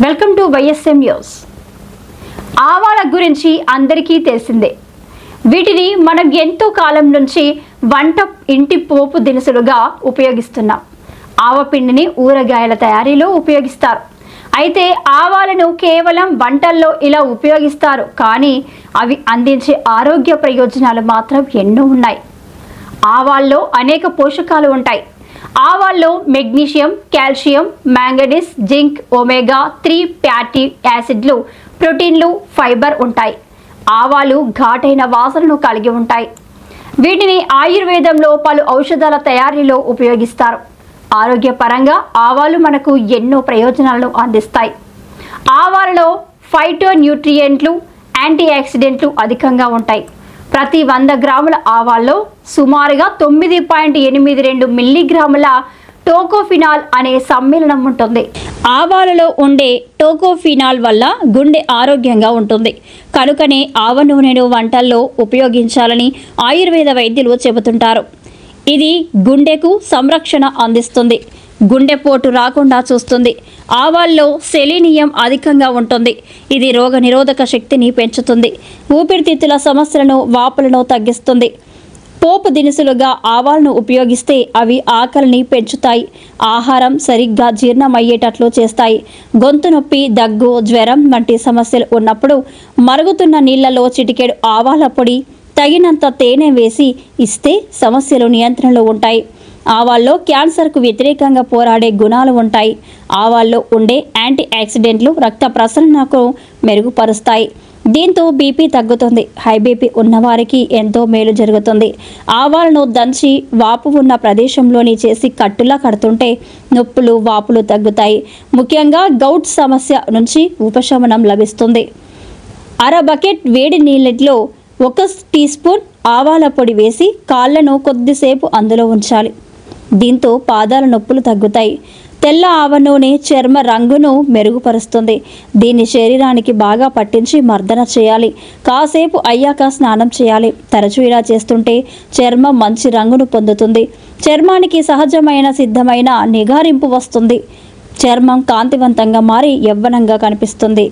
Welcome to YSM news. ఆవాల గురించి అందరికీ తెలిసిందే. వీటిని మనం ఎంతో కాలం నుంచి ఇంటి పోపు దినుసులుగా ఉపయోగిస్తున్నాం. ఆవపిండిని ఊరగాయల తయారీలో ఉపయోగిస్తారు. అయితే ఆవాలను కేవలం వంటల్లో ఇలా ఉపయోగిస్తారు, కానీ అవి అందించే ఆరోగ్య ప్రయోజనాలు మాత్రం ఎన్నో ఉన్నాయి. ఆవాల్లో అనేక పోషకాలు ఉంటాయి. ఆవాల్లో magnesium, calcium, manganese, zinc, omega 3 fatty యాసిడ్లు, ప్రోటీన్లు, ఫైబర్ ఉంటాయి. ఆవాలు ఘాటైన వాసనను కలిగి ఉంటాయి. వీటిని ఆయుర్వేదంలో పలు ఔషధాల తయారీలో ఉపయోగిస్తారు. ఆరోగ్యపరంగా ఆవాలు మనకు ఎన్నో ప్రయోజనాలను అందిస్తాయి. ఆవాలలో ఫైటో న్యూట్రియంట్లు, యాంటీ ఆక్సిడెంట్లు అధికంగా ఉంటాయి. ప్రతి 100 గ్రాముల ఆవాల్లో సుమారుగా 9.82 మిల్లీగ్రాముల టోకోఫినాల్ అనే సమ్మేళనం ఉంటుంది. ఆవాలలో ఉండే టోకోఫినాల్ వల్ల గుండె ఆరోగ్యంగా ఉంటుంది. కనుకనే ఆవ నూనెను వంటల్లో ఉపయోగించాలని ఆయుర్వేద వైద్యులు చెబుతుంటారు. ఇది గుండెకు సంరక్షణ అందిస్తుంది, గుండెపోటు రాకుండా చూస్తుంది. ఆవాల్లో సెలీనియం అధికంగా ఉంటుంది. ఇది రోగనిరోధక శక్తిని పెంచుతుంది, ఊపిరితిత్తుల సమస్యలను, వాపులను తగ్గిస్తుంది. పోపు దినుసులుగా ఆవాలను ఉపయోగిస్తే అవి ఆకలిని పెంచుతాయి, ఆహారం సరిగ్గా జీర్ణమయ్యేటట్లు చేస్తాయి. గొంతు నొప్పి, దగ్గు, జ్వరం వంటి సమస్యలు ఉన్నప్పుడు మరుగుతున్న నీళ్లలో చిటికెడు ఆవాల పొడి, తగినంత తేనె వేసి ఇస్తే సమస్యలు నియంత్రణలో ఉంటాయి. ఆవాల్లో క్యాన్సర్కు వ్యతిరేకంగా పోరాడే గుణాలు ఉంటాయి. ఆవాల్లో ఉండే యాంటీ ఆక్సిడెంట్లు రక్త ప్రసరణకు మెరుగుపరుస్తాయి. దీంతో బీపీ తగ్గుతుంది. హై బీపీ ఉన్నవారికి ఎంతో మేలు జరుగుతుంది. ఆవాలను దంచి వాపు ఉన్న ప్రదేశంలోని చేసి కట్టులా కడుతుంటే నొప్పులు, వాపులు తగ్గుతాయి. ముఖ్యంగా గౌట్ సమస్య నుంచి ఉపశమనం లభిస్తుంది. అర బకెట్ వేడి నీళ్ళలో 1 టీ స్పూన్ ఆవాల పొడి వేసి కాళ్ళను కొద్దిసేపు అందులో ఉంచాలి. దీంతో పాదాల నొప్పులు తగ్గుతాయి. తెల్ల ఆవ నూనె చర్మ రంగును మెరుగుపరుస్తుంది. దీన్ని శరీరానికి బాగా పట్టించి మర్దన చేయాలి. కాసేపు అయ్యాక స్నానం చేయాలి. తరచూ ఇలా చేస్తుంటే చర్మం మంచి రంగును పొందుతుంది. చర్మానికి సహజమైన సిద్ధమైన నిగారింపు వస్తుంది. చర్మం కాంతివంతంగా మారి యవ్వనంగా కనిపిస్తుంది.